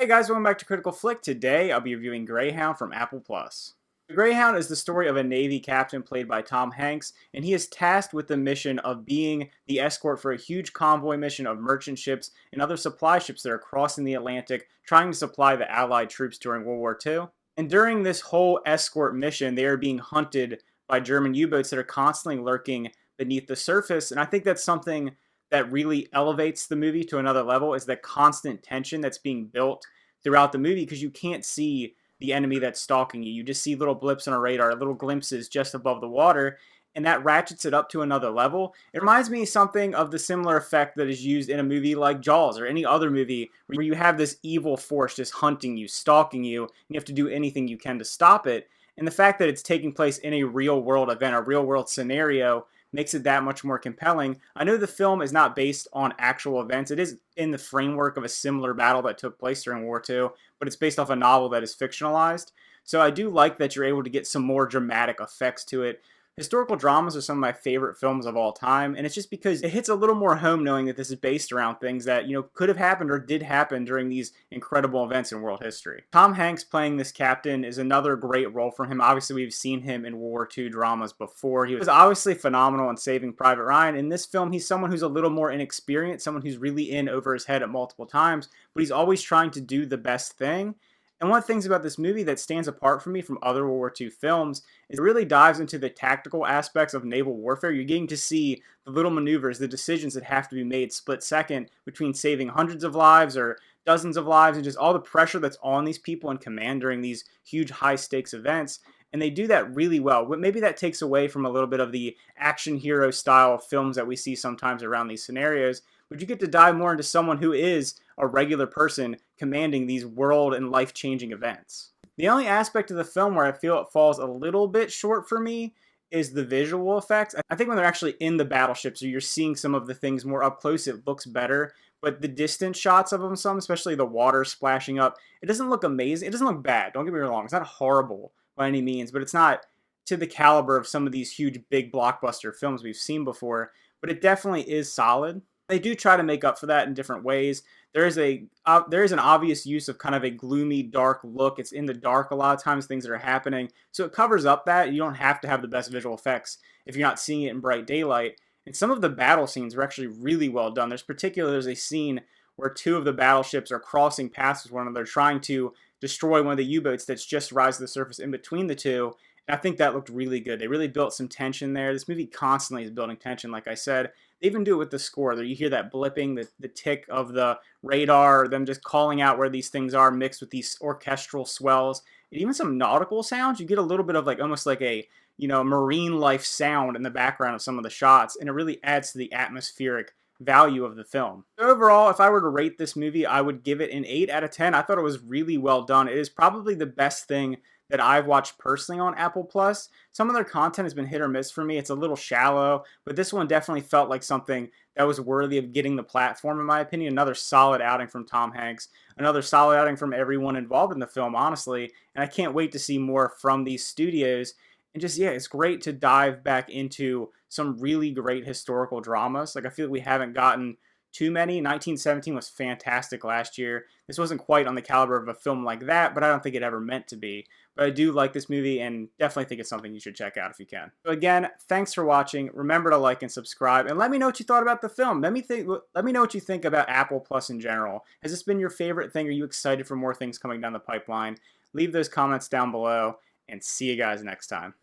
Hey guys, welcome back to Critical Flick. Today I'll be reviewing Greyhound from Apple Plus. Greyhound is the story of a Navy captain played by Tom Hanks, and he is tasked with the mission of being the escort for a huge convoy mission of merchant ships and other supply ships that are crossing the Atlantic trying to supply the Allied troops during World War II. And during this whole escort mission, they are being hunted by German U-boats that are constantly lurking beneath the surface, and I think that's something that really elevates the movie to another level is the constant tension that's being built throughout the movie because you can't see the enemy that's stalking you. You just see little blips on a radar, little glimpses just above the water, and that ratchets it up to another level. It reminds me something of the similar effect that is used in a movie like Jaws or any other movie where you have this evil force just hunting you, stalking you, and you have to do anything you can to stop it. And the fact that it's taking place in a real world event, a real world scenario, makes it that much more compelling. I know the film is not based on actual events. It is in the framework of a similar battle that took place during World War II, but it's based off a novel that is fictionalized. So I do like that you're able to get some more dramatic effects to it. Historical dramas are some of my favorite films of all time, and it's just because it hits a little more home knowing that this is based around things that, could have happened or did happen during these incredible events in world history. Tom Hanks playing this captain is another great role for him. Obviously, we've seen him in World War II dramas before. He was obviously phenomenal in Saving Private Ryan. In this film, he's someone who's a little more inexperienced, someone who's really in over his head at multiple times, but he's always trying to do the best thing. And one of the things about this movie that stands apart for me from other World War II films is it really dives into the tactical aspects of naval warfare. You're getting to see the little maneuvers, the decisions that have to be made split second between saving hundreds of lives or dozens of lives and just all the pressure that's on these people in command during these huge high stakes events. And they do that really well. Maybe that takes away from a little bit of the action hero style films that we see sometimes around these scenarios. But you get to dive more into someone who is a regular person commanding these world and life-changing events. The only aspect of the film where I feel it falls a little bit short for me is the visual effects. I think when they're actually in the battleships or you're seeing some of the things more up close, it looks better. But the distant shots of them, especially the water splashing up, it doesn't look amazing. It doesn't look bad. Don't get me wrong. It's not horrible by any means, but it's not to the caliber of some of these huge, big blockbuster films we've seen before. But it definitely is solid. They do try to make up for that in different ways. There is an obvious use of kind of a gloomy, dark look. It's in the dark a lot of times, things that are happening. So it covers up that. You don't have to have the best visual effects if you're not seeing it in bright daylight. And some of the battle scenes are actually really well done. There's a scene where two of the battleships are crossing paths with one another, trying to destroy one of the U-boats that's just rise to the surface in between the two. And I think that looked really good. They really built some tension there. This movie constantly is building tension, like I said. They even do it with the score. There you hear that blipping, the tick of the radar, them just calling out where these things are mixed with these orchestral swells. And even some nautical sounds. You get a little bit of almost like a marine life sound in the background of some of the shots, and it really adds to the atmospheric value of the film. So overall, if I were to rate this movie, I would give it an 8 out of 10. I thought it was really well done. It is probably the best thing that I've watched personally on Apple Plus. Some of their content has been hit or miss for me. It's a little shallow, but this one definitely felt like something that was worthy of getting the platform, in my opinion. Another solid outing from Tom Hanks, another solid outing from everyone involved in the film, honestly, and I can't wait to see more from these studios. And just, yeah, it's great to dive back into some really great historical dramas. I feel like we haven't gotten too many. 1917 was fantastic last year. This wasn't quite on the caliber of a film like that, but I don't think it ever meant to be. But I do like this movie and definitely think it's something you should check out if you can. So again, thanks for watching. Remember to like and subscribe, and let me know what you thought about the film. Let me know what you think about Apple Plus in general. Has this been your favorite thing? Are you excited for more things coming down the pipeline? Leave those comments down below, and see you guys next time.